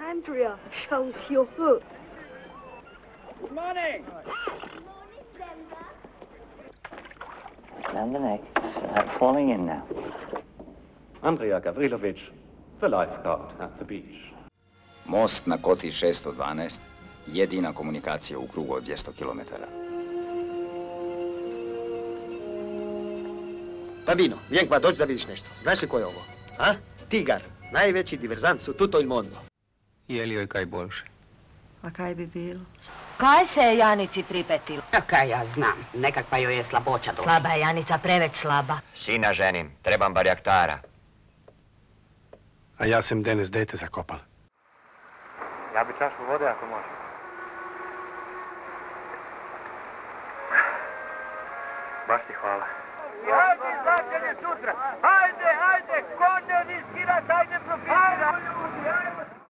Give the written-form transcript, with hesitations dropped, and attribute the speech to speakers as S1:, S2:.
S1: Andrea shows you good.
S2: Good morning.
S3: Down the neck. Not falling in now.
S4: Andrea Gavrilovic, the lifeguard at the beach.
S5: Most na koti 612, jedina komunikacija u krugu od 200 km.
S6: Bambino, vieni qua, dođi da vidiš nešto. Znaš li ko je ovo? A? Tigar, najveći diverzant su tutto il mondo.
S7: Je li joj kaj boljše?
S8: A kaj bi bilo?
S9: Kaj se je Janici pripetilo?
S10: Kaj ja znam, nekakva joj je slaboća došla.
S9: Slaba je Janica, preveć slaba.
S11: Sina ženim, trebam barjaktara.
S7: A ja sam danes dete zakopal.
S12: Ja bi čašu vode ako može. Baš ti hvala.
S2: Hajde, izlačenje sutra! Hajde, ko ne riskira, taj ne profitira!